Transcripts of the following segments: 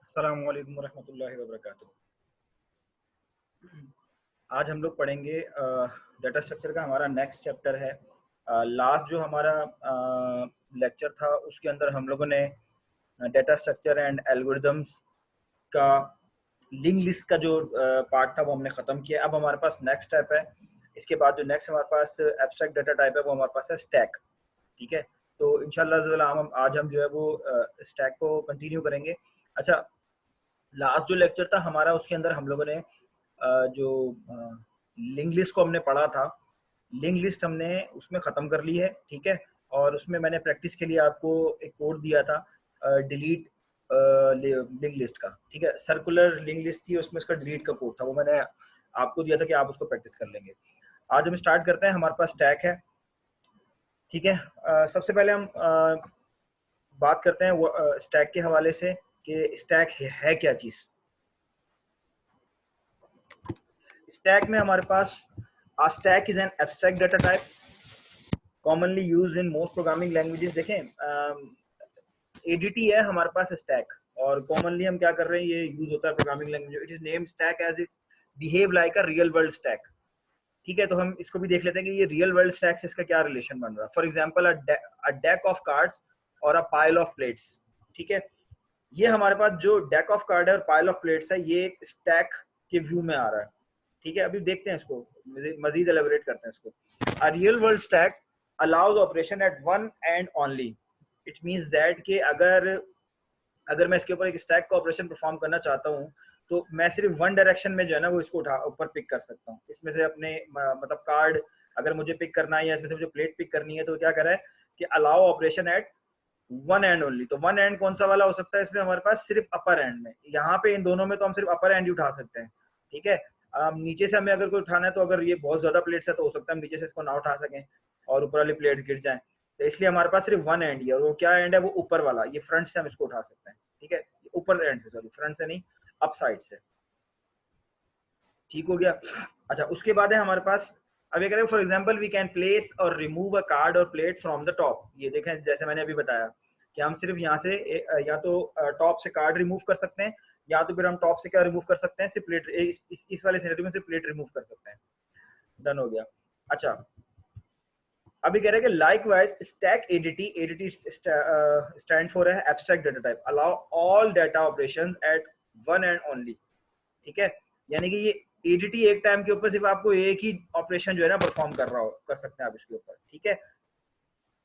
अस्सलाम वालेकुम रहमतुल्लाहि व बरकातुहू। आज हम लोग पढ़ेंगे डाटा स्ट्रक्चर का हमारा नेक्स्ट चैप्टर है। लास्ट जो हमारा लेक्चर था उसके अंदर हम लोगों ने डाटा स्ट्रक्चर एंड एल्गोरिदम्स का लिंक लिस्ट का जो पार्ट था वो हमने ख़त्म किया। अब हमारे पास नेक्स्ट स्टेप है। इसके बाद जो नेक्स्ट हमारे पास एब्स्ट्रैक्ट डाटा टाइप है वो हमारे पास है स्टैक। ठीक है, तो इंशाल्लाह हम आज हम जो है वो स्टैक को कंटिन्यू करेंगे। अच्छा, लास्ट जो लेक्चर था हमारा उसके अंदर हम लोगों ने जो लिंक लिस्ट को हमने पढ़ा था, लिंक लिस्ट हमने उसमें ख़त्म कर ली है। ठीक है, और उसमें मैंने प्रैक्टिस के लिए आपको एक कोड दिया था, डिलीट लिंक लिस्ट का। ठीक है, सर्कुलर लिंक लिस्ट थी, उसमें उसका डिलीट का कोड था, वो मैंने आपको दिया था कि आप उसको प्रैक्टिस कर लेंगे। आज हम स्टार्ट करते हैं। हमारे पास स्टैक है। ठीक है, सबसे पहले हम बात करते हैं स्टैक के हवाले से कि स्टैक है क्या चीज़। स्टैक में हमारे पास stack is an abstract data type commonly used in most programming languages. देखें, एडीटी है हमारे पास स्टैक, और कॉमनली हम क्या कर रहे हैं, ये यूज होता है programming language. It is name stack as its behave like a real world stack. ठीक है, तो हम इसको भी देख लेते हैं कि ये रियल वर्ल्ड स्टैक से इसका क्या रिलेशन बन रहा है। For example a deck of cards और अ पाइल ऑफ प्लेट्स। ठीक है, ये हमारे पास जो डेक ऑफ कार्ड है और पाइल ऑफ प्लेट्स है, ये एक स्टैक के व्यू में आ रहा है। ठीक है, अभी देखते हैं इसको, मजीद एलेबोरेट करते हैं इसको। अ real world stack allows operation at one end only. It means that कि अगर मैं इसके ऊपर एक स्टैक का ऑपरेशन परफॉर्म करना चाहता हूँ तो मैं सिर्फ वन डायरेक्शन में जो है ना वो इसको उठा ऊपर पिक कर सकता हूँ। इसमें से अपने मतलब कार्ड अगर मुझे पिक करना है या इसमें से मुझे प्लेट पिक करनी है तो क्या करा है कि allow operation at one end only. तो वन एंड कौन सा वाला हो सकता है इसमें हमारे पास, सिर्फ अपर एंड में। यहाँ पे इन दोनों में तो हम सिर्फ अपर एंड ही उठा सकते हैं। ठीक है, नीचे से हमें अगर कोई उठाना है तो अगर ये बहुत ज्यादा प्लेट्स है तो हो सकता है हम नीचे से इसको ना उठा सकें और ऊपर वाली प्लेट्स गिर जाएं। तो इसलिए हमारे पास सिर्फ वन एंड ही है, और वो क्या एंड है, वो ऊपर वाला, ये फ्रंट से हम इसको उठा सकते हैं। ठीक है, ऊपर एंड से, सॉरी फ्रंट से नहीं, अप साइड से। ठीक हो गया। अच्छा, उसके बाद है हमारे पास, अब ये करें for example we can place और रिमूव अ कार्ड और प्लेट फ्रॉम द टॉप। ये देखें, जैसे मैंने अभी बताया कि हम सिर्फ यहाँ से या तो टॉप से कार्ड रिमूव कर सकते हैं, या तो फिर हम टॉप से क्या रिमूव कर सकते हैं, सिर्फ प्लेट। इस वाले सिनेरियो में सिर्फ प्लेट रिमूव कर सकते हैं। डन हो गया। अच्छा, अभी कह रहे हैं कि likewise stack ADT, ADT stand for है abstract data type, allow all data operations at one end only. ठीक है, यानी कि ये एडीटी एक टाइम के ऊपर सिर्फ आपको एक ही ऑपरेशन जो है ना परफॉर्म कर सकते हैं आप इसके ऊपर। ठीक है,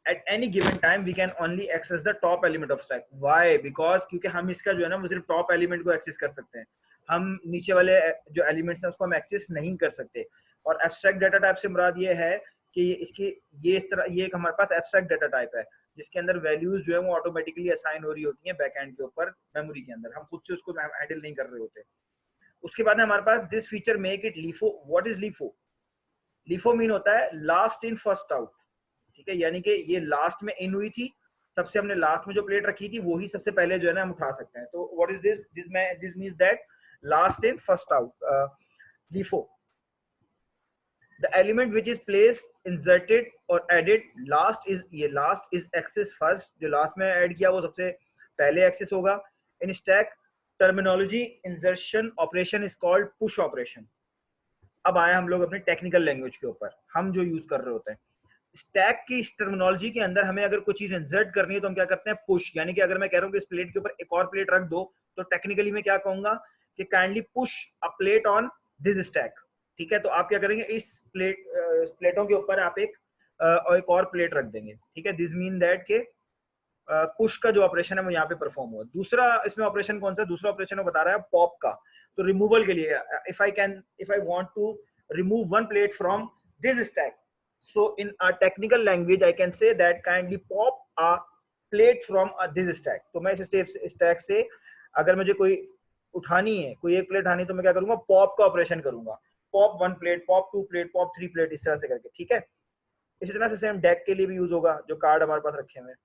at any given time we can only access the top element of stack. Why? Because क्योंकि हम इसका जो है ना वो सिर्फ टॉप एलिमेंट को एक्सेस कर सकते हैं, हम नीचे वाले जो एलिमेंट्स हैं उसको हम एक्सेस नहीं कर सकते। और एब्स्ट्रैक्ट डाटा टाइप से मुराद ये है कि इसकी ये इस तरह, ये एक हमारे पास एब्स्ट्रैक्ट डाटा टाइप है जिसके अंदर वैल्यूज जो है वो ऑटोमेटिकली असाइन हो रही होती हैं बैक एंड के ऊपर मेमोरी के अंदर, हम खुद से उसको हैंडल नहीं कर रहे होते। उसके बाद हमारे पास this feature make it LIFO. What is LIFO? LIFO mean होता है लास्ट इन फर्स्ट आउट। ठीक है, यानी कि ये लास्ट में इन हुई थी, सबसे हमने लास्ट में जो प्लेट रखी थी वही सबसे पहले जो है ना हम उठा सकते हैं। तो what is this, this means that last in first out. LIFO, the element which is place inserted और एडेड लास्ट इज, ये लास्ट इज एक्सेस फर्स्ट, जो लास्ट में ऐड किया वो सबसे पहले एक्सेस होगा। In stack terminology insertion operation is called push operation. अब आया हम लोग अपनी टेक्निकल लैंग्वेज के ऊपर, हम जो यूज कर रहे होते हैं स्टैक की इस टर्मिनोलॉजी के अंदर, हमें अगर कोई चीज इंसर्ट करनी है तो हम क्या करते हैं, पुश। यानी कि अगर मैं कह रहा हूँ कि इस प्लेट के ऊपर एक और प्लेट रख दो तो टेक्निकली मैं क्या कहूंगा कि kindly push a plate on this stack. ठीक है, तो आप क्या करेंगे, इस प्लेटों के ऊपर आप एक और प्लेट रख देंगे। ठीक है, दिस मीन दैट के पुश का जो ऑपरेशन है वो यहाँ पे परफॉर्म हुआ। दूसरा इसमें ऑपरेशन कौन सा, दूसरा ऑपरेशन वो बता रहा है पॉप का। तो रिमूवल के लिए, if I want to remove one plate from this stack, so in a technical language I can say that kindly pop a plate from this stack। तो मैं इस स्टैक से अगर मुझे कोई उठानी है, कोई एक प्लेट उठानी, तो मैं क्या करूंगा, पॉप का ऑपरेशन करूंगा। Pop one plate, pop two plate, pop three plate, इस तरह से करके। ठीक है, इसी तरह से सेम डेक के लिए भी यूज होगा जो कार्ड हमारे पास रखे हुए हैं।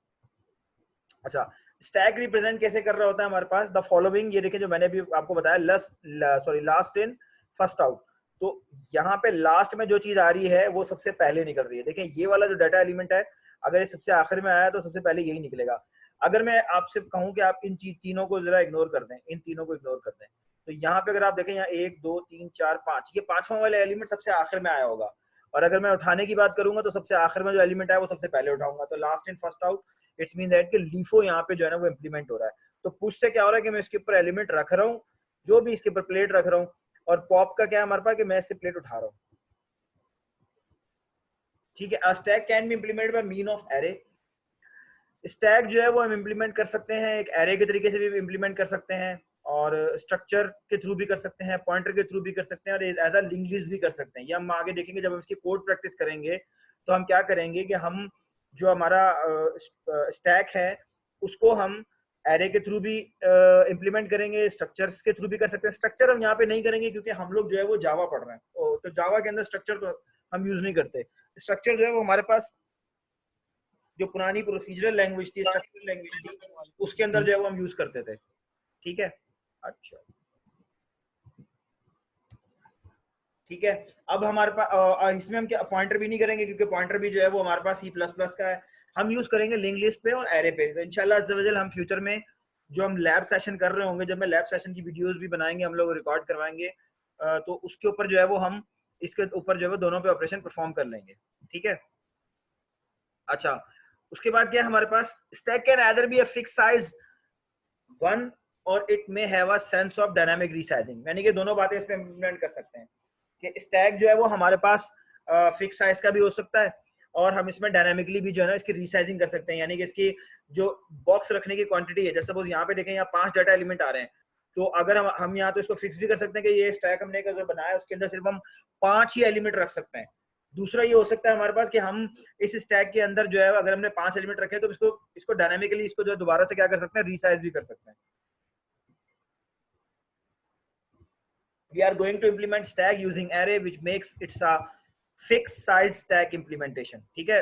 अच्छा, स्टैक रिप्रेजेंट कैसे कर रहा होता है हमारे पास, द फॉलोइंग, ये देखिए जो मैंने भी आपको बताया, लास्ट इन फर्स्ट आउट। तो यहाँ पे लास्ट में जो चीज आ रही है वो सबसे पहले निकल रही है। देखिए ये वाला जो डाटा एलिमेंट है, अगर ये सबसे आखिर में आया तो सबसे पहले यही निकलेगा। अगर मैं आपसे कहूं कि आप इन तीनों को जरा इग्नोर कर दें, इन तीनों को इग्नोर कर दें, तो यहाँ पे अगर आप देखें, यहाँ 1 2 3 4 5, ये पांचवा वाला एलिमेंट सबसे आखिर में आया होगा। और अगर मैं उठाने की बात करूंगा तो सबसे आखिर में जो एलिमेंट है वो सबसे पहले उठाऊंगा। तो last in first out, it's mean that कि लीफो यहाँ पे जो है ना वो इम्प्लीमेंट हो रहा है। तो पुश से क्या हो रहा है कि मैं इसके ऊपर एलिमेंट रख रहा हूँ, जो भी इसके ऊपर प्लेट रख रहा हूँ, और पॉप का क्या है हमारे पास कि मैं इससे प्लेट उठा रहा हूँ। ठीक है, stack can be implemented by mean of array. Stack जो है वो हम इम्प्लीमेंट कर सकते हैं एक एरे के तरीके से भी इम्प्लीमेंट कर सकते हैं, और स्ट्रक्चर के थ्रू भी कर सकते हैं, पॉइंटर के थ्रू भी कर सकते हैं, और एज अ लिंक लिस्ट भी कर सकते हैं। ये हम आगे देखेंगे जब हम इसकी कोड प्रैक्टिस करेंगे। तो हम क्या करेंगे कि हम जो हमारा स्टैक है उसको हम एरे के थ्रू भी इम्प्लीमेंट करेंगे, स्ट्रक्चर्स के थ्रू भी कर सकते हैं। स्ट्रक्चर हम यहाँ पे नहीं करेंगे क्योंकि हम लोग जो है वो जावा पढ़ रहे हैं, तो जावा के अंदर स्ट्रक्चर तो हम यूज नहीं करते। स्ट्रक्चर जो है वो हमारे पास जो पुरानी प्रोसीजरल लैंग्वेज थी, स्ट्रक्चरल लैंग्वेज थी, उसके अंदर जो है वो हम यूज करते थे। ठीक है, अच्छा ठीक है। अब हमारे पास इसमें हम क्या पॉइंटर भी नहीं करेंगे क्योंकि पॉइंटर भी जो है वो हमारे पास C++ का है। हम यूज करेंगे लिंक लिस्ट पे और एरे पे। तो इंशाल्लाह अज़्ज़ा वजल हम फ्यूचर में जो हम लैब सेशन कर रहे होंगे, जब मैं लैब सेशन की वीडियोस भी बनाएंगे, हम लोग रिकॉर्ड करवाएंगे, तो उसके ऊपर जो है वो हम इसके ऊपर जो है वो दोनों पे ऑपरेशन परफॉर्म कर लेंगे। ठीक है, अच्छा उसके बाद क्या है हमारे पास, stack can either be a fix size one और it may have a sense of dynamic resizing. यानी कि दोनों बातें इसमें इम्प्लीमेंट कर सकते हैं कि स्टैक जो है वो हमारे पास फिक्स साइज का भी हो सकता है, और हम इसमें डायनामिकली भी जो है ना इसकी रीसाइजिंग कर सकते हैं। यानी कि इसकी जो बॉक्स रखने की क्वांटिटी है, जैसे सपोज यहाँ पे देखें, यहाँ 5 डाटा एलिमेंट आ रहे हैं, तो अगर हम यहाँ तो इसको फिक्स भी कर सकते हैं कि ये स्टैक हमने जो बनाया है उसके अंदर सिर्फ हम 5 ही एलिमेंट रख सकते हैं। दूसरा ये हो सकता है हमारे पास कि हम इस स्टैक के अंदर जो है अगर हमने 5 एलिमेंट रखे तो इसको डायनामिकली इसको जो दोबारा से क्या कर सकते हैं, रीसाइज भी कर सकते हैं। We are going to implement stack using array which makes it's a fixed size stack implementation। ठीक है,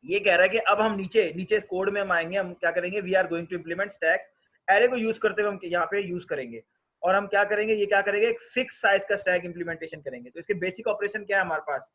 ये कह रहा है कि अब हम नीचे इस कोड में हम आएंगे, हम क्या करेंगे, we are going to implement stack, array को यूज करते हुए हम यहाँ पे यूज करेंगे, और हम क्या करेंगे, ये क्या करेंगे, एक फिक्स साइज का स्टैक इंप्लीमेंटेशन करेंगे। तो इसके बेसिक ऑपरेशन क्या है हमारे पास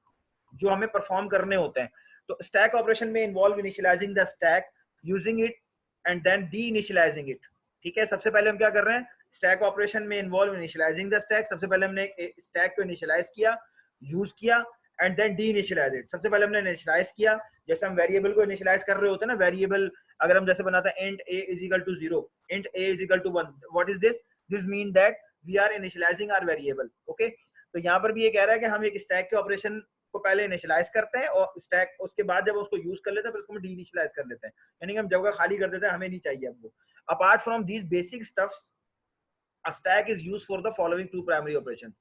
जो हमें परफॉर्म करने होते हैं। तो स्टैक ऑपरेशन में involve initializing the stack, using it and then deinitializing it. ठीक है, सबसे पहले हम क्या कर रहे हैं, स्टैक ऑपरेशन में इन्वॉल्व इनिशियलाइजिंग द स्टैक। सबसे पहले हमने स्टैक को इनिशियलाइज किया, यूज किया, and then deinitialize it. सबसे पहले हमने इनिशियलाइज किया, जैसे हम वेरिएबल को इनिशियलाइज कर रहे होते हैं ना, वेरिएबल अगर हम जैसे बनाते हैं int a is equal to 0, int a is equal to 1, what is this? This mean that we are initializing our variable। okay, तो यहाँ पर भी ये कह रहा है कि हम एक स्टैक के ऑपरेशन को पहले इनिशियलाइज करते हैं, और स्टैक उसके बाद जब उसको यूज कर लेते हैं फिर उसको हम डी इनिशियलाइज कर लेते हैं, यानी कि हम जगह खाली कर देते हैं, हमें नहीं चाहिए अब वो। Apart from these basic stuffs, a stack is used for the following two primary operations।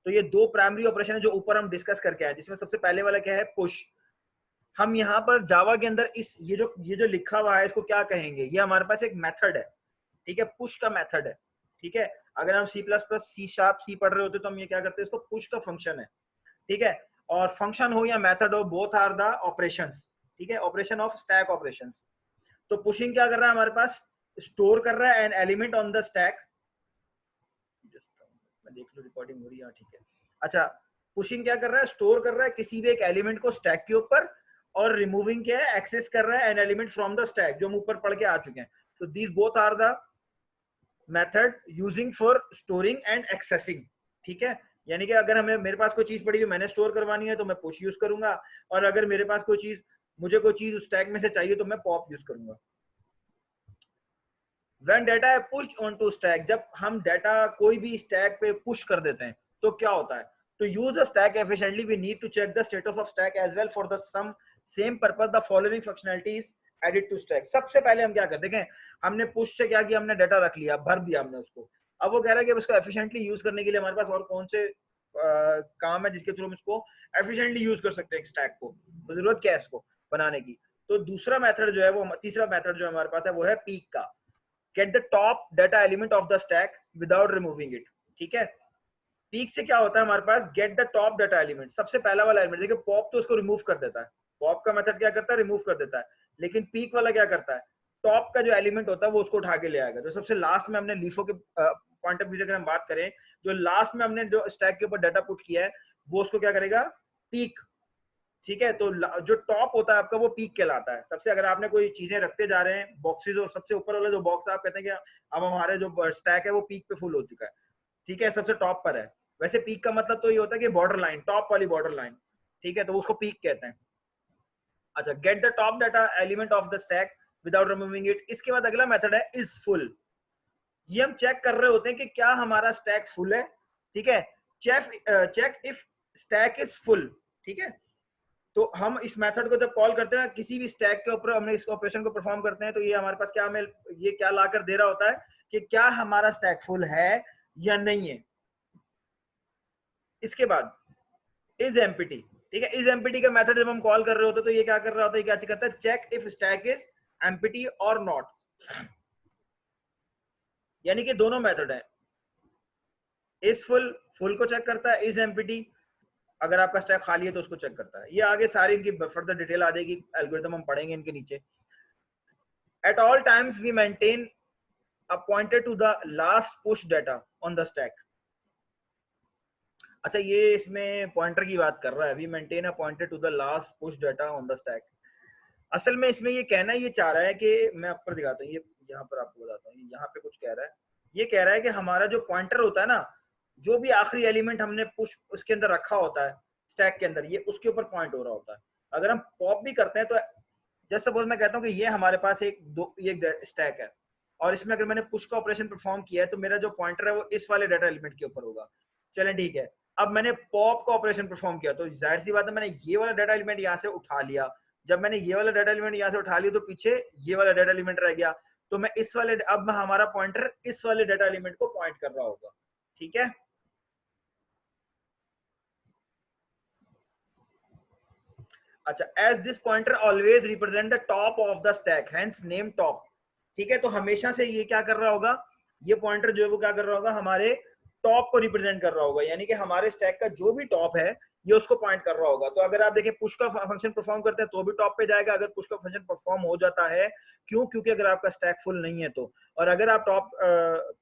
तो ये दो प्राइमरी ऑपरेशन है जो ऊपर हम डिस्कस करके आए, जिसमें सबसे पहले वाला क्या है, पुश। हम यहाँ पर जावा के अंदर इस ये जो लिखा हुआ है इसको क्या कहेंगे, ये हमारे पास एक मेथड है। ठीक है, पुश का मेथड है। ठीक है, अगर हम C++, C# पढ़ रहे होते तो हम ये क्या करते हैं, इसको पुश का फंक्शन है। ठीक है, और फंक्शन हो या मेथड हो, बोथ आर द ऑपरेशंस। ठीक है, ऑपरेशन ऑफ स्टैक ऑपरेशंस। तो पुशिंग क्या कर रहा है हमारे पास, स्टोर कर रहा है an element on the stack. मैं देख लूं रिकॉर्डिंग हो रही है, ठीक है। अच्छा, पुशिंग क्या कर रहा है, स्टोर कर रहा है किसी भी एक एलिमेंट को स्टैक के ऊपर, और रिमूविंग क्या है, एक्सेस कर रहा है an element from the stack, जो हम ऊपर पढ़ के आ चुके हैं। तो these both are the method using for storing and accessing. ठीक है, यानी कि अगर हमें मेरे पास कोई चीज पड़ी हुई मैंने स्टोर करवानी है तो मैं पुश यूज करूंगा, और अगर मेरे पास मुझे कोई चीज उस स्टैक में से चाहिए तो मैं पॉप यूज करूंगा। When data है pushed onto stack, जब हम डाटा कोई भी स्टैक पे पुश कर देते हैं तो क्या होता है, to use a stack efficiently we need to check the status of stack as well for the same purpose the following functionalities added to stack। सबसे पहले हम क्या करते हैं, हमने पुश से क्या किया, हमने डाटा रख लिया, भर दिया हमने उसको। अब वो कह रहा है कि इसको एफिशिएंटली यूज करने के लिए हमारे पास और कौन से काम है जिसके थ्रू हम इसको एफिशिएंटली यूज कर सकते हैं स्टैक को, तो जरूरत क्या है इसको बनाने की। तो दूसरा मेथड जो है वो, तीसरा मेथड जो हमारे पास है वो है पीक का, get the top data element of the stack without removing it। ठीक है, पीक से क्या होता है हमारे पास, get the top data element, सबसे पहला वाला एलिमेंट। देखिए पॉप तो उसको रिमूव कर देता है, पॉप का मेथड क्या करता है, रिमूव कर देता है, लेकिन पीक वाला क्या करता है, टॉप का जो एलिमेंट होता है वो उसको उठा के ले आएगा। जो सबसे लास्ट में हमने लीफो के पॉइंट ऑफ व्यू से अगर हम बात करें, जो लास्ट में हमने जो स्टैक के ऊपर डाटा पुट किया है वो उसको क्या करेगा, पीक। ठीक है, तो जो टॉप होता है आपका वो पीक कहलाता है। सबसे अगर आपने कोई चीजें रखते जा रहे हैं बॉक्सेस, और सबसे ऊपर वाला जो बॉक्स आप कहते हैं कि अब हमारे जो स्टैक है वो पीक पे फुल हो चुका है, ठीक है, सबसे टॉप पर है। वैसे पीक का मतलब तो ये होता है कि बॉर्डर लाइन, टॉप वाली बॉर्डर लाइन, ठीक है, तो उसको पीक कहते हैं। अच्छा, get the top data element of the stack without removing it. इसके बाद अगला मेथड है इज फुल। ये हम चेक कर रहे होते हैं कि क्या हमारा स्टैक फुल है, ठीक है, check if stack is full, ठीक है। तो हम इस मेथड को जब कॉल करते हैं किसी भी स्टैक के ऊपर, हमने इस ऑपरेशन को परफॉर्म करते हैं, तो ये हमारे पास क्या हमें ये क्या लाकर दे रहा होता है कि क्या हमारा स्टैक फुल है या नहीं है। इसके बाद इज एम्प्टी, ठीक है, इज एम्प्टी का मेथड जब हम कॉल कर रहे होते हैं तो ये क्या कर रहा होता है, क्या करता है, check if stack is empty और नॉट। यानी कि दोनों मेथड है, इज फुल, फुल को चेक करता है, इज एम्प्टी अगर आपका स्टैक खाली है तो उसको चेक करता है। ये आगे सारी इनकी फर्दर डिटेल आ जाएगी, एल्गोरिथम हम पढ़ेंगे इनके नीचे। At all times we maintain a pointer to the last push data on the stack. अच्छा, ये इसमें पॉइंटर की बात कर रहा है, we maintain a pointer to the last push data on the stack. असल में इसमें ये कहना ये चाह रहा है कि मैं आपको दिखाता हूँ, ये यहाँ पर आपको बताता हूँ, यहाँ पे कुछ कह रहा है, ये कह रहा है कि हमारा जो पॉइंटर होता है ना, जो भी आखिरी एलिमेंट हमने पुश उसके अंदर रखा होता है स्टैक के अंदर, ये उसके ऊपर पॉइंट हो रहा होता है। अगर हम पॉप भी करते हैं तो जैसे सपोज मैं कहता हूँ कि ये हमारे पास ये स्टैक है, और इसमें अगर मैंने पुश का ऑपरेशन परफॉर्म किया है तो मेरा जो पॉइंटर है वो इस वाले डाटा एलिमेंट के ऊपर होगा। चलें ठीक है, अब मैंने पॉप का ऑपरेशन परफॉर्म किया तो जाहिर सी बात है मैंने ये वाला डाटा एलिमेंट यहाँ से उठा लिया। जब मैंने ये वाला डाटा एलिमेंट यहाँ से उठा लिया तो पीछे ये वाला डाटा एलिमेंट रह गया, तो मैं इस वाले, अब हमारा पॉइंटर इस वाले डाटा एलिमेंट को पॉइंट कर रहा होगा, ठीक है। अच्छा, as this pointer always represent the top of the stack, hence name top, ठीक है, तो हमेशा से ये क्या कर रहा होगा, ये पॉइंटर जो है वो क्या कर रहा होगा, हमारे टॉप को रिप्रेजेंट कर रहा होगा, यानी कि हमारे स्टैक का जो भी टॉप है ये उसको पॉइंट कर रहा होगा। तो अगर आप देखें पुश का फंक्शन परफॉर्म करते हैं तो भी टॉप पे जाएगा, अगर पुश का फंक्शन परफॉर्म हो जाता है, क्यों, क्योंकि अगर आपका स्टैक फुल नहीं है तो, और अगर आप top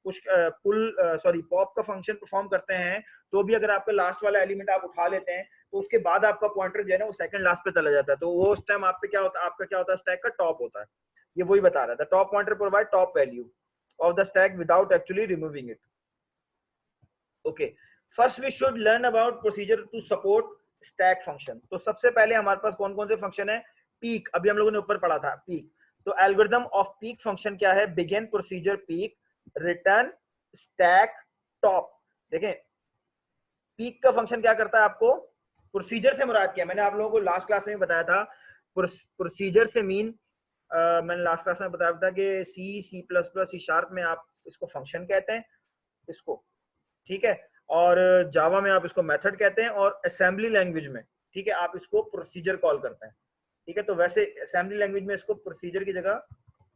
push pull sorry pop का फंक्शन परफॉर्म करते हैं तो भी अगर आपका लास्ट वाला एलिमेंट आप उठा लेते हैं तो उसके बाद आपका पॉइंटर जो है ना वो सेकंड लास्ट पे चला जाता है, तो वो उस टाइम आप पे क्या होता है, आपका क्या होता है, स्टैक का टॉप होता है। ये वही बता रहा था, top pointer provide top value of the stack without actually removing it. Okay, first we should learn about procedure to support stack function. तो सबसे पहले हमारे पास कौन कौन से फंक्शन है, पीक, अभी हम लोगों ने ऊपर पढ़ा था पीक। तो एल्गोरिथम ऑफ पीक फंक्शन क्या है, begin procedure peak return stack top. देखें पीक का फंक्शन क्या करता है, आपको प्रोसीजर से मुराद किया, मैंने आप लोगों को लास्ट क्लास में बताया था, प्रोसीजर से मीन मैंने लास्ट क्लास में बताया था कि C plus plus C sharp में आप इसको फंक्शन कहते हैं इसको, ठीक है, और जावा में आप इसको मेथड कहते हैं, और असेंबली लैंग्वेज में, ठीक है, आप इसको प्रोसीजर कॉल करते हैं, ठीक है। तो वैसे असेंबली लैंग्वेज में इसको प्रोसीजर की जगह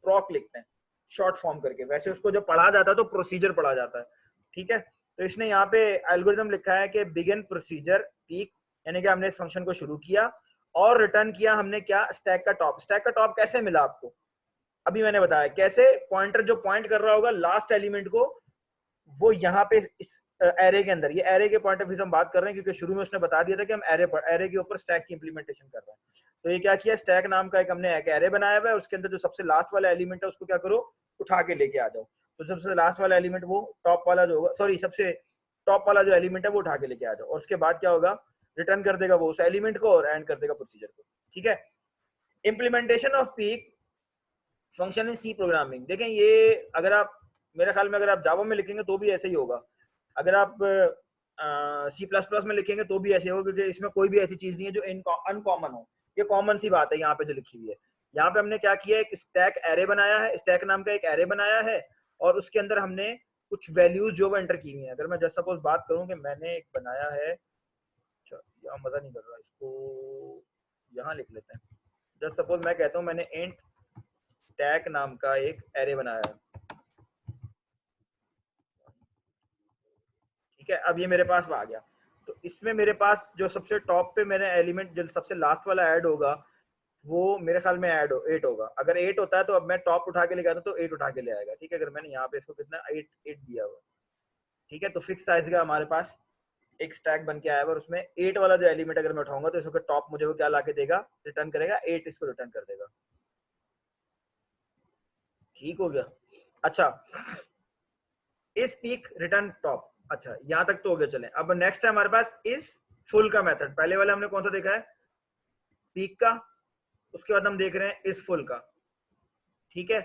प्रोक लिखते हैं शॉर्ट फॉर्म करके, वैसे उसको जब पढ़ा जाता है तो प्रोसीजर पढ़ा जाता है, ठीक है। तो इसने यहाँ पे एल्गोरिथम लिखा है कि बिगिन प्रोसीजर पीक, यानी कि हमने इस फंक्शन को शुरू किया और रिटर्न किया हमने क्या, स्टैक का टॉप। स्टैक का टॉप कैसे मिला आपको, अभी मैंने बताया कैसे, पॉइंटर जो पॉइंट कर रहा होगा लास्ट एलिमेंट को, वो यहाँ पे इस एरे के अंदर, ये एरे के पॉइंट ऑफ व्यू से हम बात कर रहे हैं क्योंकि शुरू में उसने बता दिया था कि हम एरे के ऊपर स्टैक की इंप्लीमेंटेशन कर रहे हैं। तो ये क्या किया, स्टैक नाम का एक हमने एक एरे बनाया हुआ है, उसके अंदर जो सबसे लास्ट वाला एलिमेंट है उसको क्या करो, उठा के लेके आ जाओ। तो सबसे लास्ट वाला एलिमेंट वो टॉप वाला जो होगा, सॉरी सबसे टॉप वाला जो एलिमेंट है वो उठा के लेके आ जाओ, और उसके बाद क्या होगा, रिटर्न कर देगा वो उस एलिमेंट को और एंड कर देगा प्रोसीजर को, ठीक है। Implementation of peek function in C programming. देखें ये अगर आप, मेरे ख्याल में अगर आप जावा में लिखेंगे तो भी ऐसे ही होगा, अगर आप सी प्लस प्लस में लिखेंगे तो भी ऐसे होगा, क्योंकि इसमें कोई भी ऐसी चीज नहीं है जो अनकॉमन हो, ये कॉमन सी बात है यहाँ पे जो लिखी हुई है। यहाँ पे हमने क्या किया, एक स्टैक एरे बनाया है, स्टैक नाम का एक एरे बनाया है, और उसके अंदर हमने कुछ वैल्यूज जो वो एंटर की हुई है। अगर मैं जस्ट सपोज बात करूँ कि मैंने एक बनाया है, यहाँ मजा नहीं कर रहा, इसको यहाँ लिख लेते हैं। जस्ट सपोज मैं कहता हूँ मैंने इंट स्टैक नाम का एक एरे बनाया है, ठीक है, अब ये मेरे पास आ गया। तो इसमें मेरे पास जो सबसे टॉप पे मेरे एलिमेंट जो सबसे लास्ट वाला ऐड होगा वो मेरे ख्याल में ऐड हो 8 होगा। अगर 8 होता है तो अब मैं टॉप उठा के लेके आता हूँ तो 8 उठा के ले आएगा, ठीक है। अगर मैंने यहाँ पे इसको कितना 8 दिया हुआ, ठीक है, तो फिक्स साइज का हमारे पास एक स्टैक बन के आया हुआ और उसमें 8 वाला जो एलिमेंट अगर मैं उठाऊंगा तो इसका टॉप मुझे वो क्या लाके देगा, रिटर्न करेगा 8, इसको रिटर्न कर देगा। ठीक हो गया। अच्छा, इस पीक रिटर्न टॉप, अच्छा यहां तक तो हो गया। चलें अब नेक्स्ट है हमारे पास इस फुल का मेथड। पहले वाले हमने कौन सा देखा है, पीक का, उसके बाद हम देख रहे हैं इस फुल का। ठीक है,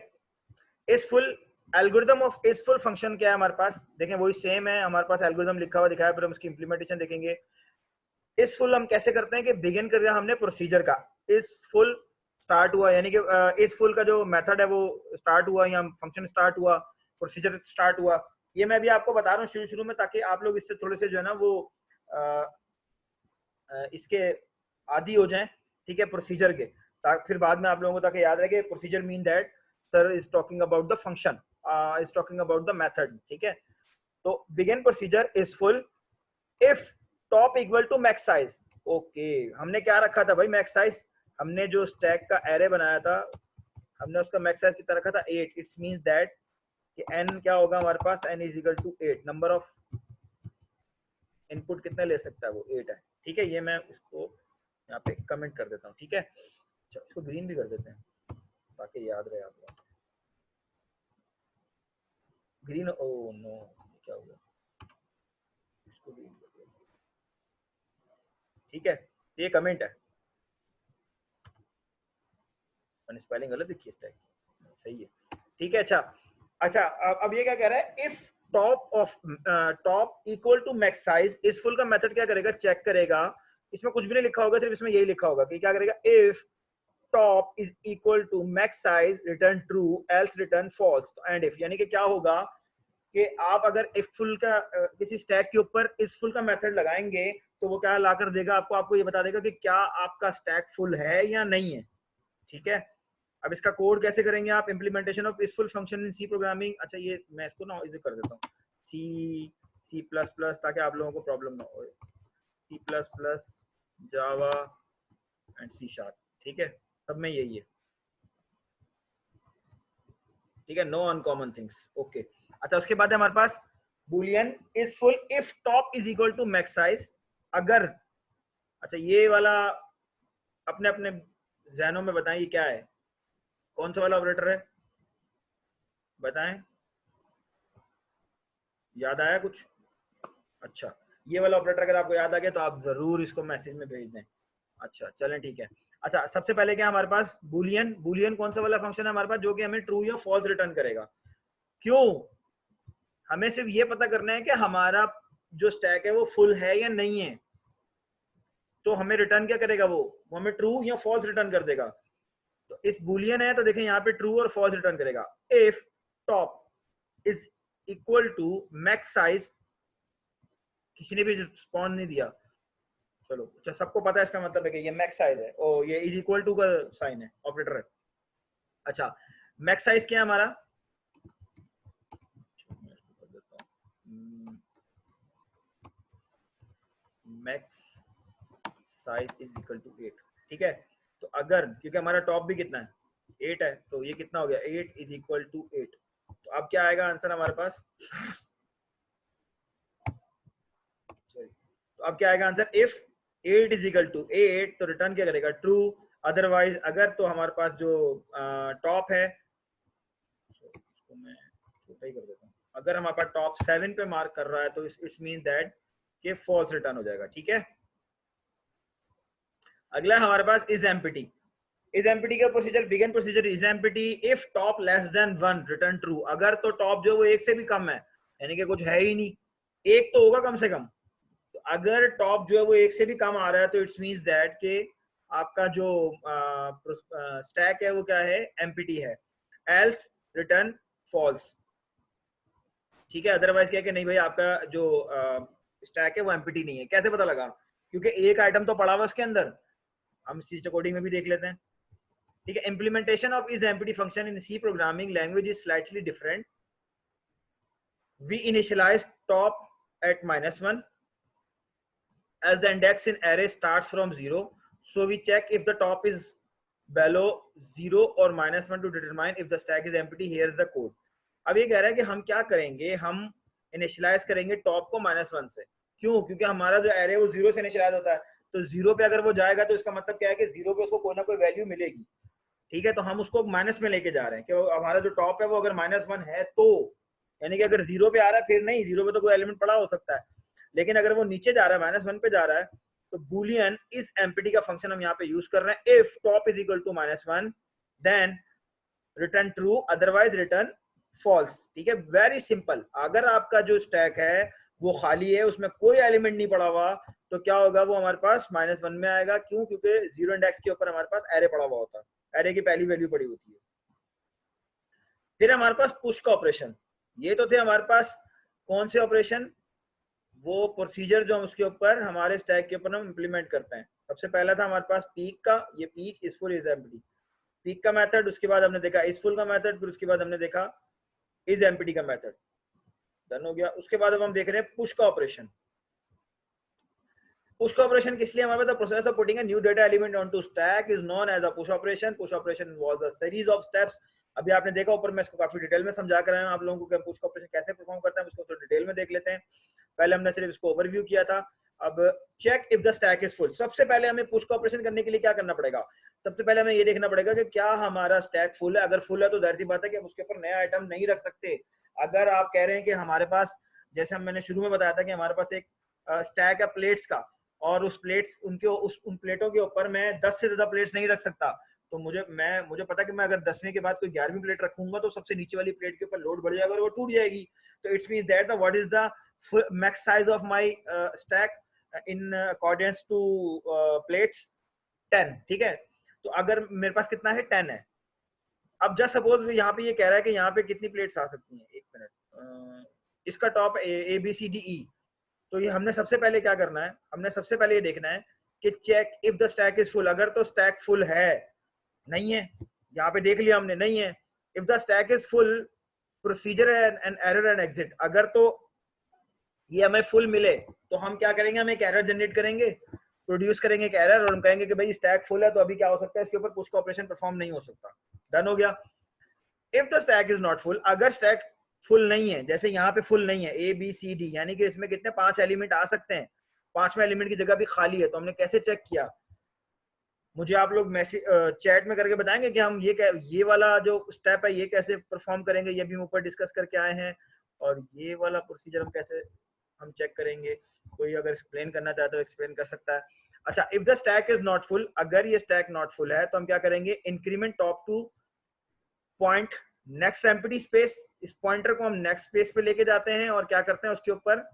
इस फुल एल्गोरिथम ऑफ इस फुल फंक्शन क्या है हमारे पास, देखें वही सेम है हमारे पास, एल्गोरिथम लिखा हुआ दिखाया, फिर हम उसकी इंप्लीमेंटेशन देखेंगे। इस फुल हम कैसे करते हैं कि बिगिन कर दिया हमने प्रोसीजर का, इस फुल स्टार्ट हुआ, यानी कि इस फुल का जो मेथड है वो स्टार्ट हुआ या फंक्शन स्टार्ट हुआ, प्रोसीजर स्टार्ट हुआ। ये मैं भी आपको बता रहा हूँ शुरू शुरू में, ताकि आप लोग इससे थोड़े से जो है ना वो इसके आदी हो जाएं, ठीक है, प्रोसीजर के, ताकि फिर बाद में आप लोगों को ताकि याद रहे कि procedure mean that sir is talking about the function, is talking about the method. ठीक है, तो begin procedure is full if top equal to max size. Okay, हमने क्या रखा था भाई, मैक्स साइज, हमने जो स्टैक का एरे बनाया था हमने उसका मैक्स साइज कितना रखा था, 8। इट्स मींस दैट कि n क्या होगा हमारे पास, n is equal to 8, number of input कितने ले सकता है वो 8 है। ठीक है, ये मैं इसको यहाँ पे कमेंट कर देता हूँ। ठीक है, इसको ग्रीन भी कर देते हैं ताकि याद रहे आपको। ग्रीन, ओ नो क्या हुआ, इसको ग्रीन कर दिया। ठीक है, ये कमेंट है, मैंने स्पेलिंग गलत लिखी है स्टैक, सही है। ठीक है, अच्छा अच्छा, अब ये क्या कह रहा है, if top of top equal to max size, इस फुल का मेथड क्या करेगा, चेक करेगा, इसमें कुछ भी नहीं लिखा होगा, सिर्फ इसमें यही लिखा होगा कि क्या करेगा, if top is equal to max size return true else return false. And if यानी कि क्या होगा कि आप अगर इफ फुल का किसी स्टैक के ऊपर इस फुल का मेथड लगाएंगे तो वो क्या ला कर देगा आपको, आपको ये बता देगा कि क्या आपका स्टैक फुल है या नहीं है। ठीक है, अब इसका कोड कैसे करेंगे आप, इम्प्लीमेंटेशन ऑफ इस full function in C programming. अच्छा, ये मैं इसको ना इजी कर देता हूँ, सी प्लस प्लस, ताकि आप लोगों को प्रॉब्लम ना हो, C plus plus, Java and C sharp. ठीक है, सब में यही है। ठीक है, नो अनकॉमन थिंग्स। ओके, अच्छा उसके बाद है हमारे पास boolean is full if top is equal to max size. अगर, अच्छा ये वाला अपने अपने जहनों में बताएं ये क्या है, कौन सा वाला ऑपरेटर है, बताएं, याद आया कुछ। अच्छा, ये वाला ऑपरेटर अगर आपको याद आ गया तो आप जरूर इसको मैसेज में भेज दें। अच्छा चलें, ठीक है। अच्छा, सबसे पहले क्या हमारे पास बूलियन, बूलियन कौन सा वाला फंक्शन है हमारे पास जो कि हमें ट्रू या फॉल्स रिटर्न करेगा। क्यों, हमें सिर्फ ये पता करना है कि हमारा जो स्टैक है वो फुल है या नहीं है, तो हमें रिटर्न क्या करेगा, वो हमें ट्रू या फॉल्स रिटर्न कर देगा। तो इस बूलियन है तो देखें यहाँ पे ट्रू और फॉल्स रिटर्न करेगा। If top is equal to max size, किसी ने भी रिस्पॉन्ड नहीं दिया, चलो अच्छा सबको पता है इसका मतलब है कि ये मैक्स साइज है, ओ ये इज इक्वल टू का साइन है, ऑपरेटर है। अच्छा, मैक्स साइज क्या है हमारा, max size is equal to 8। ठीक है, तो अगर, क्योंकि हमारा टॉप भी कितना है 8 है, तो ये कितना हो गया, 8 इज इक्वल टू 8। तो अब क्या आएगा आंसर हमारे पास, सॉरी, तो अब क्या आएगा answer, if 8 is equal to 8 तो रिटर्न क्या करेगा, ट्रू। अदरवाइज अगर तो हमारे पास जो टॉप है, इसको मैं छोटा ही कर देता हूँ, अगर हमारे पास टॉप 7 पे मार्क कर रहा है तो इट्स मीन दैट कि फॉल्स रिटर्न हो जाएगा। ठीक है, अगला हमारे पास इज एम्प्टी। इज एम्प्टी का procedure, begin procedure is empty if top less than 1 return true. अगर तो टॉप जो वो 1 से भी कम है, यानी कि कुछ है ही नहीं, एक तो होगा कम से कम, तो अगर टॉप जो है वो 1 से भी कम आ रहा है तो इट्स मींस दैट कि आपका जो स्टैक है वो क्या है, एम्प्टी है। Else return false. ठीक है, अदरवाइज क्या है कि नहीं भाई आपका जो स्टैक है वो एम्प्टी नहीं है। कैसे पता लगा, क्योंकि एक आइटम तो पड़ा हुआ उसके अंदर, हम सी कोडिंग में भी देख लेते हैं। ठीक है, implementation of isEmpty function in C programming language is slightly different. We initialize top at -1 as the index in array starts from 0. So we check if the top is below 0 or -1 to determine if the stack is empty. Here's the code. अब ये कह रहा है कि हम क्या करेंगे, हम इनिशियलाइज करेंगे टॉप को -1 से। क्यों? क्योंकि हमारा जो एरे वो 0 से इनिशियलाइज होता है, तो 0 पे अगर वो जाएगा तो इसका मतलब क्या है कि 0 पे उसको कोई ना कोई वैल्यू मिलेगी। ठीक है, तो हम उसको माइनस में लेके जा रहे हैं कि हमारा जो टॉप है वो अगर -1 है तो, यानी कि अगर 0 पे आ रहा है फिर नहीं, 0 पे तो कोई एलिमेंट पड़ा हो सकता है, लेकिन अगर वो नीचे जा रहा है -1 पे जा रहा है, तो बूलियन इस एम्पटी का फंक्शन हम यहाँ पे यूज कर रहे हैं। If top is equal to -1 then return true, otherwise return false. ठीक है, वेरी सिंपल। अगर आपका जो स्टैक है वो खाली है, उसमें कोई एलिमेंट नहीं पड़ा हुआ, तो क्या होगा, वो हमारे पास -1 में आएगा। क्यों? क्योंकि 0 इंडेक्स के ऊपर हमारे पास एरे पड़ा हुआ होता है, एरे की पहली वैल्यू पड़ी होती है। फिर हमारे पास पुश का ऑपरेशन। ये तो थे हमारे पास कौन से ऑपरेशन, वो प्रोसीजर जो हम उसके ऊपर हमारे स्टैक के ऊपर हम इंप्लीमेंट करते हैं। सबसे पहला था हमारे पास पीक का, ये peak is full is empty, peak का मेथड। उसके बाद हमने देखा इज फुल का मेथड, फिर उसके बाद हमने देखा इज एम्प्टी का मेथड। डन हो गया। उसके बाद अब हम देख रहे हैं पुश का ऑपरेशन। पुश का ऑपरेशन किस लिए हमारे पास, process of putting a new data element on to stack is known as a push operation. Push operation involves a series of steps. अभी आपने देखा ऊपर, मैं इसको काफी डिटेल में समझा कर आया हूं आप लोगों को कि पुश का ऑपरेशन कैसे परफॉर्म करता है, उसको थोड़ा डिटेल में देख लेते हैं। पहले हमने सिर्फ इसको ओवरव्यू किया था। अब check if the stack is full. सबसे पहले हमें पुश का ऑपरेशन करने के लिए क्या करना पड़ेगा, सबसे पहले हमें ये देखना पड़ेगा कि क्या हमारा स्टैक फुल है। अगर फुल है तो जाहिर सी बात है कि हम उसके ऊपर नया आइटम नहीं रख सकते। अगर आप कह रहे हैं कि हमारे पास, जैसे मैंने शुरू में बताया था कि हमारे पास एक स्टैक है प्लेट्स का, और उस प्लेट्स उन प्लेटों के ऊपर मैं 10 से ज्यादा प्लेट्स नहीं रख सकता, तो मुझे पता कि मैं अगर 10वीं के बाद कोई 11वीं प्लेट रखूंगा तो सबसे नीचे वाली प्लेट के ऊपर लोड बढ़ जाएगा और वो टूट जाएगी। तो it's means that what is the max size of my stack in accordance to plates 10। ठीक है, तो अगर मेरे पास कितना है 10 है। अब जस्ट सपोज यहाँ पे ये कह रहा है कि यहाँ पे कितनी प्लेट्स आ सकती हैं, एक मिनट, इसका top A B C D E. तो ये हमने सबसे पहले क्या करना है, हमने सबसे पहले ये देखना है कि check if the stack is full. अगर तो स्टैक फुल है, नहीं है, यहाँ पे देख लिया हमने, नहीं है। If the stack is full, procedure and error and exit. अगर तो ये हमें फुल मिले तो हम क्या करेंगे, हम एक एरर जनरेट करेंगे, प्रोड्यूस करेंगे एक एरर, और हम कहेंगे कि भाई स्टैक फुल है, तो अभी क्या हो सकता है, इसके ऊपर पुश का ऑपरेशन परफॉर्म नहीं हो सकता। डन हो गया। If the stack is not full, अगर स्टैक फुल नहीं है, जैसे यहाँ पे फुल नहीं है ए बी सी डी, यानी कि इसमें कितने 5 एलिमेंट आ सकते हैं, 5वें एलिमेंट की जगह भी खाली है, तो हमने कैसे चेक किया, मुझे आप लोग मैसेज चैट में करके बताएंगे कि हम ये वाला जो स्टेप है ये कैसे परफॉर्म करेंगे, ये भी हम ऊपर डिस्कस करके आए हैं। और ये वाला प्रोसीजर हम कैसे हम चेक करेंगे, कोई अगर एक्सप्लेन करना चाहता है तो एक्सप्लेन कर सकता है। अच्छा, if the stack is not full, अगर ये स्टैक नॉट फुल है तो हम क्या करेंगे, increment top to point next empty space. इस पॉइंटर को हम नेक्स्ट स्पेस पे लेके जाते हैं और क्या करते हैं, उसके ऊपर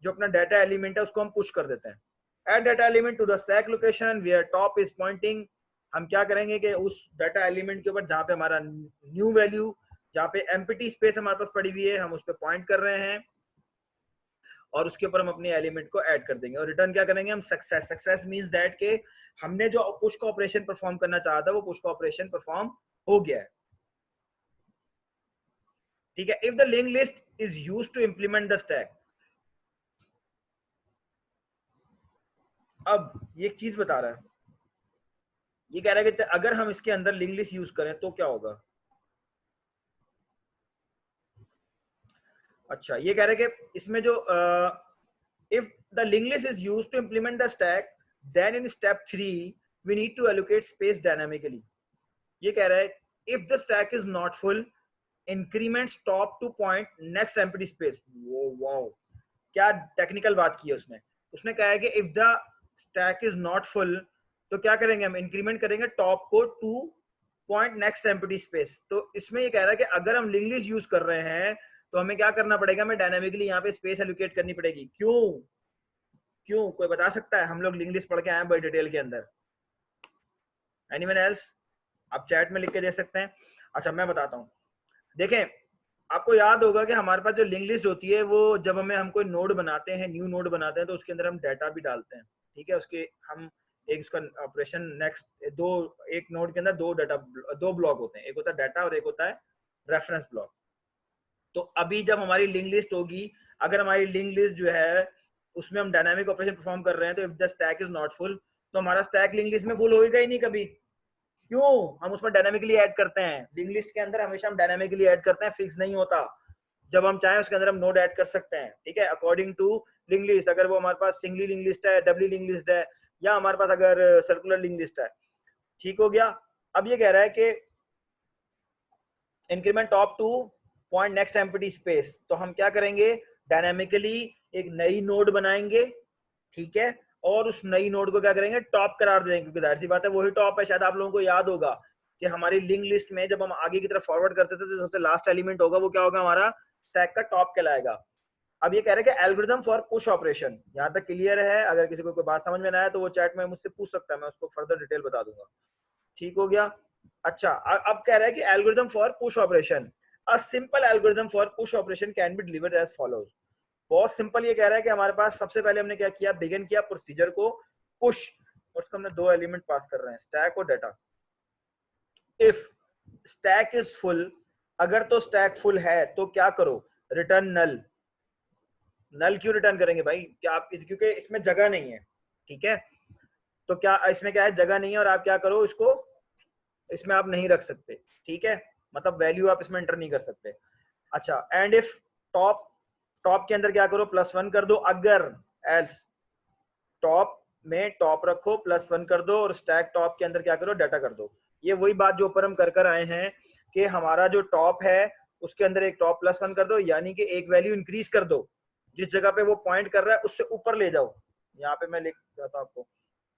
जो अपना डाटा एलिमेंट है उसको हम पुश कर देते हैं। Add data element to the stack location where top is pointing. हम क्या करेंगे कि उस डाटा एलिमेंट के ऊपर जहाँ पे हमारा न्यू वैल्यू, जहाँ पे एम्प्टी स्पेस हमारे पास पड़ी हुई है, हम उस पर पॉइंट कर रहे हैं और उसके ऊपर हम अपने एलिमेंट को ऐड कर देंगे और रिटर्न क्या करेंगे हम, सक्सेस। सक्सेस मींस दैट के हमने जो पुश का ऑपरेशन परफॉर्म करना चाहा था वो पुश का ऑपरेशन परफॉर्म हो गया है। ठीक है, if the link list is used to implement the stack. अब ये एक चीज बता रहा है, ये कह रहा है कि अगर हम इसके अंदर लिंक लिस्ट यूज करें तो क्या होगा। अच्छा, ये कह रहे हैं कि इसमें जो if the link list is used to implement the stack then in step 3 we need to allocate space dynamically. ये कह रहा है if the stack is not full, increment top to point next empty space. वो wow, क्या technical बात की है उसने। उसने कहा है कि if the stack is not full तो क्या करेंगे हम, इंक्रीमेंट करेंगे टॉप को to point next empty space. तो इसमें ये कह रहा है कि अगर हम लिंक लिस्ट यूज कर रहे हैं तो हमें क्या करना पड़ेगा, हमें डायनामिकली यहाँ पे स्पेस एलोकेट करनी पड़ेगी। क्यों क्यों, कोई बता सकता है? हम लोग लिंक लिस्ट पढ़ के आए हैं बड़ी डिटेल के अंदर। Anyone else? आप चैट में लिख के दे सकते हैं। अच्छा, मैं बताता हूँ। देखें, आपको याद होगा कि हमारे पास जो लिंक लिस्ट होती है वो जब हम कोई नोड बनाते हैं, न्यू नोड बनाते हैं, तो उसके अंदर हम डाटा भी डालते हैं। ठीक है, उसके हम एक उसका ऑपरेशन नेक्स्ट एक नोड के अंदर दो ब्लॉक होते हैं, एक होता है डाटा और एक होता है रेफरेंस ब्लॉक। तो अभी जब हमारी लिंक लिस्ट होगी, अगर हमारी लिंक लिस्ट जो है उसमें हम डायनामिक ऑपरेशन परफॉर्म कर रहे हैं, तो if the stack is not full तो हमारा स्टैक लिंक लिस्ट में फुल होगा ही नहीं कभी। क्यों? हम उसमें डायनामिकली ऐड करते हैं। लिंक लिस्ट के अंदर हमेशा हम डायनामिकली ऐड करते हैं, फिक्स नहीं होता। जब हम चाहें उसके अंदर हम नोड ऐड कर सकते हैं, ठीक है, अकॉर्डिंग टू लिंक लिस्ट, अगर वो हमारे पास सिंगली लिंक लिस्ट है, डबली लिंक लिस्ट है, या हमारे पास अगर सर्कुलर लिंक लिस्ट है। ठीक हो गया। अब ये कह रहा है कि increment top to point next empty space, तो हम क्या करेंगे, डायनामिकली एक नई नोड बनाएंगे, ठीक है, और उस नई नोड को क्या करेंगे, टॉप करार देंगे, क्योंकि जाहिर सी बात है वही टॉप है। शायद आप लोगों को याद होगा कि हमारी लिंक लिस्ट में जब हम आगे की तरफ फॉरवर्ड करते थे तो सबसे लास्ट एलिमेंट होगा वो क्या होगा, हमारा स्टैक का टॉप कहलाएगा। अब ये कह रहे हैं कि एल्गोरिथम फॉर पुश ऑपरेशन, यहाँ तक क्लियर है? अगर किसी को कोई बात समझ में ना आए तो वो चैट में मुझसे पूछ सकता है, मैं उसको फर्दर डिटेल बता दूंगा। ठीक हो गया। अच्छा, अब कह रहा है कि algorithm for push operation, a simple algorithm for push operation can be delivered as follows. बहुत सिंपल ये कह रहा है कि हमारे पास सबसे पहले हमने क्या किया, बिगिन किया प्रोसीजर को पुश, और उसको हमने दो एलिमेंट पास कर रहे हैं, स्टैक और data. If stack is full, अगर तो स्टैक फुल है तो क्या करो, रिटर्न नल। नल क्यों रिटर्न करेंगे भाई, क्या आप, क्योंकि इसमें जगह नहीं है, ठीक है, तो क्या इसमें क्या है, जगह नहीं है, और आप क्या करो, इसको इसमें आप नहीं रख सकते, ठीक है, मतलब वैल्यू आप इसमें एंटर नहीं कर सकते। अच्छा, एंड इफ टॉप, टॉप के अंदर क्या करो, +1 कर दो, अगर एल्स टॉप में टॉप रखो +1 कर दो, और स्टैक टॉप के अंदर क्या करो, डाटा कर दो। ये वही बात जो ऊपर हम कर आए हैं कि हमारा जो टॉप है उसके अंदर एक टॉप +1 कर दो, यानी कि एक वैल्यू इंक्रीज कर दो, जिस जगह पे वो पॉइंट कर रहा है उससे ऊपर ले जाओ। यहाँ पे मैं लिख जाता हूँ आपको,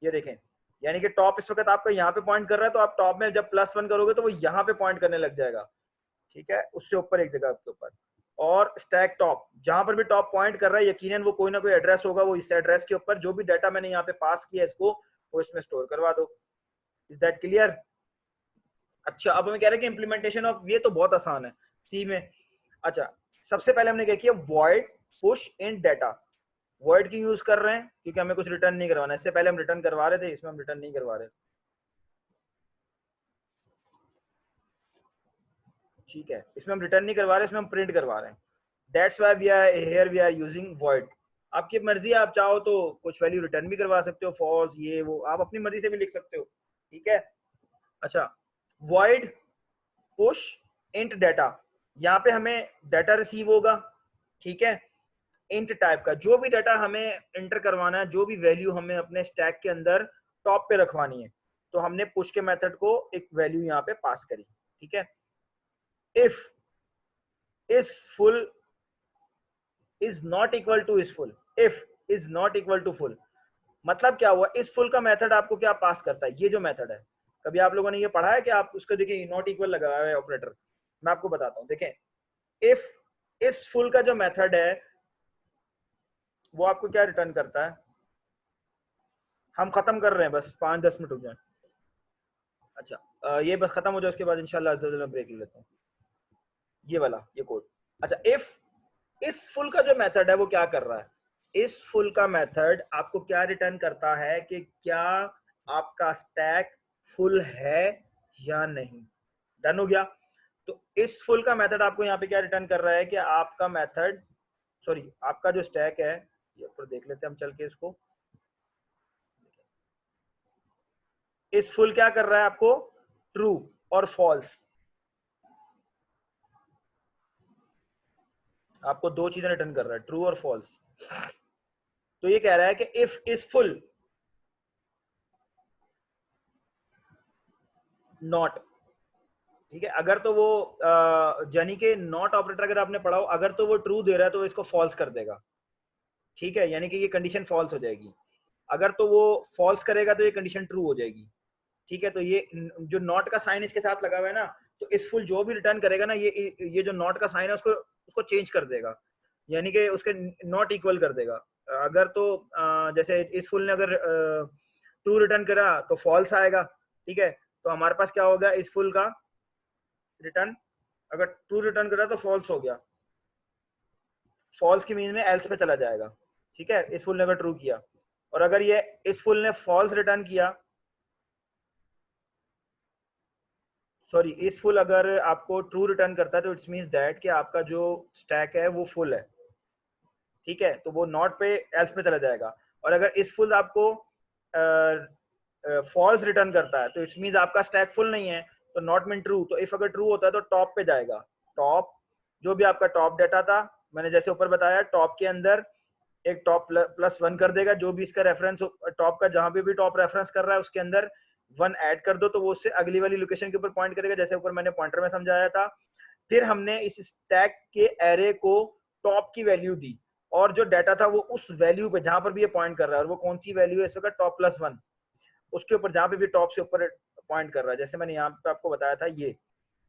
ये देखें, यानी कि टॉप इस वक्त आपका यहाँ पे पॉइंट कर रहा है, तो आप टॉप में जब +1 करोगे तो वो यहाँ पे पॉइंट करने लग जाएगा, ठीक है, उससे ऊपर एक जगह के ऊपर। और स्टैक टॉप, जहां पर भी टॉप पॉइंट कर रहा है यकीनन वो कोई ना कोई एड्रेस होगा, वो इस एड्रेस के ऊपर जो भी डाटा मैंने यहाँ पे पास किया इसको वो इसमें स्टोर करवा दो। Is that clear? अच्छा, अब हमें कह रहे हैं कि इम्प्लीमेंटेशन ऑफ, ये तो बहुत आसान है सी में। अच्छा, सबसे पहले हमने क्या किया, void push in data. Void क्यों यूज कर रहे हैं, क्योंकि हमें कुछ रिटर्न नहीं करवाना, इससे पहले हम रिटर्न करवा रहे थे, इसमें हम रिटर्न नहीं करवा रहे, ठीक है, इसमें हम रिटर्न नहीं करवा रहे, इसमें हम प्रिंट करवा रहे हैं। That's why we are here, we are using void. आपकी मर्जी है, आप चाहो तो कुछ वैल्यू रिटर्न भी करवा सकते हो, फॉल्स ये वो आप अपनी मर्जी से भी लिख सकते हो, ठीक है। अच्छा, वॉइड पुश इंट डाटा, यहाँ पे हमें डाटा रिसीव होगा, ठीक है, इंट टाइप का, जो भी डाटा हमें एंटर करवाना है, जो भी वैल्यू हमें अपने स्टैक के अंदर टॉप पे रखवानी है, तो हमने पुश के मेथड को एक वैल्यू यहाँ पे पास करी, ठीक है। If is full is not equal to is full, if is not equal to full, मतलब क्या हुआ, इस फुल का मेथड आपको क्या पास करता है, ये जो मेथड है, कभी आप लोगों ने ये पढ़ा है कि आप उसको देखिए नॉट इक्वल लगा है ऑपरेटर, मैं आपको बताता हूँ, देखें, इफ इस फुल का जो मेथड है वो आपको क्या रिटर्न करता है, हम खत्म कर रहे हैं, बस 5-10 मिनट हो जाए। अच्छा, ये बस खत्म हो जाए, उसके बाद इंशाल्लाह ब्रेक ले लेता हूँ, ये वाला ये कोड। अच्छा, इफ इस फुल का जो मेथड है वो क्या कर रहा है, इस फुल का मेथड आपको क्या रिटर्न करता है कि क्या आपका स्टैक फुल है या नहीं। डन हो गया। तो इस फुल का मेथड आपको यहाँ पे क्या रिटर्न कर रहा है कि आपका मेथड, सॉरी आपका जो स्टैक है, ये ऊपर देख लेते हैं हम चल के इसको, इस फुल क्या कर रहा है आपको, ट्रू और फॉल्स, आपको दो चीजें रिटर्न कर रहा है, ट्रू और फॉल्स। तो ये कह रहा है कि इफ इज फुल नॉट, ठीक है, अगर तो वो यानी कि नॉट ऑपरेटर अगर आपने पढ़ा हो, अगर तो वो ट्रू दे रहा है तो इसको फॉल्स कर देगा, ठीक है, यानी कि ये कंडीशन फॉल्स हो जाएगी। अगर तो वो फॉल्स करेगा तो ये कंडीशन ट्रू हो जाएगी, ठीक है। तो ये जो नॉट का साइन इसके साथ लगा हुआ है ना, तो इस फुल जो भी रिटर्न करेगा ना, ये जो नॉट का साइन है उसको उसको चेंज कर देगा, यानी कि उसके नॉट इक्वल कर देगा। अगर तो जैसे इस फुल ने अगर ट्रू रिटर्न करा तो फॉल्स आएगा, ठीक है, तो हमारे पास क्या होगा, इस फुल का रिटर्न, अगर ट्रू रिटर्न करा तो फॉल्स हो गया, फॉल्स की मीन में एल्स पे चला जाएगा, ठीक है, इस फुल ने अगर ट्रू किया। और अगर ये इस फुल ने फॉल्स रिटर्न किया, सॉरी इस फुल अगर आपको ट्रू रिटर्न करता है तो इट्स मींस दैट कि आपका जो स्टैक है वो फुल है, ठीक है, तो वो नॉट पे एल्स पे चला जाएगा। और अगर इस फुल आपको फॉल्स रिटर्न करता है तो इट्स मींस आपका स्टैक फुल नहीं है, तो नॉट मीन ट्रू, तो इफ अगर ट्रू होता है तो टॉप पे जाएगा, टॉप जो भी आपका टॉप डाटा था, मैंने जैसे ऊपर बताया, टॉप के अंदर एक टॉप +1 कर देगा, जो भी इसका रेफरेंस टॉप का जहां पे भी टॉप रेफरेंस कर रहा है उसके अंदर 1 ऐड कर दो, तो वो उससे अगली वाली लोकेशन के ऊपर पॉइंट करेगा, जैसे ऊपर मैंने पॉइंटर में समझाया था। फिर हमने इस स्टैक के एरे को टॉप की वैल्यू दी, और जो डाटा था वो उस वैल्यू पे जहां पर भी ये पॉइंट कर रहा है, और वो कौन सी वैल्यू है इस वक्त, टॉप +1, उसके ऊपर जहां पे भी टॉप से ऊपर पॉइंट कर रहा है। जैसे मैंने यहाँ पे आपको बताया था, ये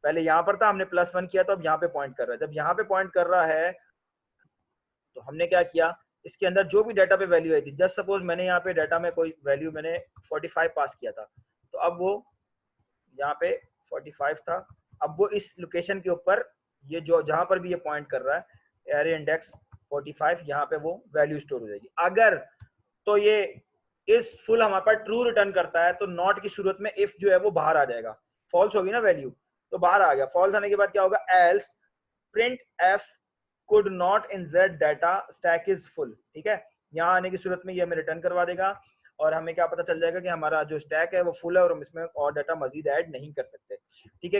पहले यहाँ पर था, हमने +1 किया, तो अब यहाँ पे पॉइंट कर रहा है। जब यहाँ पे पॉइंट कर रहा है तो हमने क्या किया, इसके अंदर जो भी डाटा पे वैल्यू आई थी, जस्ट सपोज मैंने यहाँ पे डाटा में कोई वैल्यू मैंने 45 पास किया था, तो अब वो यहाँ पे 45 था, अब वो इस लोकेशन के ऊपर ये जो जहां पर भी ये पॉइंट कर रहा है, एरे इंडेक्स 45, यहाँ पे वो वैल्यू स्टोर हो जाएगी। अगर तो ये इस फुल हमारे पास ट्रू रिटर्न करता है, तो नॉट की सूरत में इफ जो है वो बाहर आ जाएगा, फॉल्स होगी ना वैल्यू, तो बाहर आ गया। फॉल्स आने के बाद क्या होगा, else print F could not insert data stack is full. ठीक है, यहाँ आने की सूरत में ये हमें रिटर्न करवा देगा, और हमें क्या पता चल जाएगा कि हमारा जो स्टैक है वो फुल है और हम इसमें और डाटा मजीद ऐड नहीं कर सकते। ठीक है।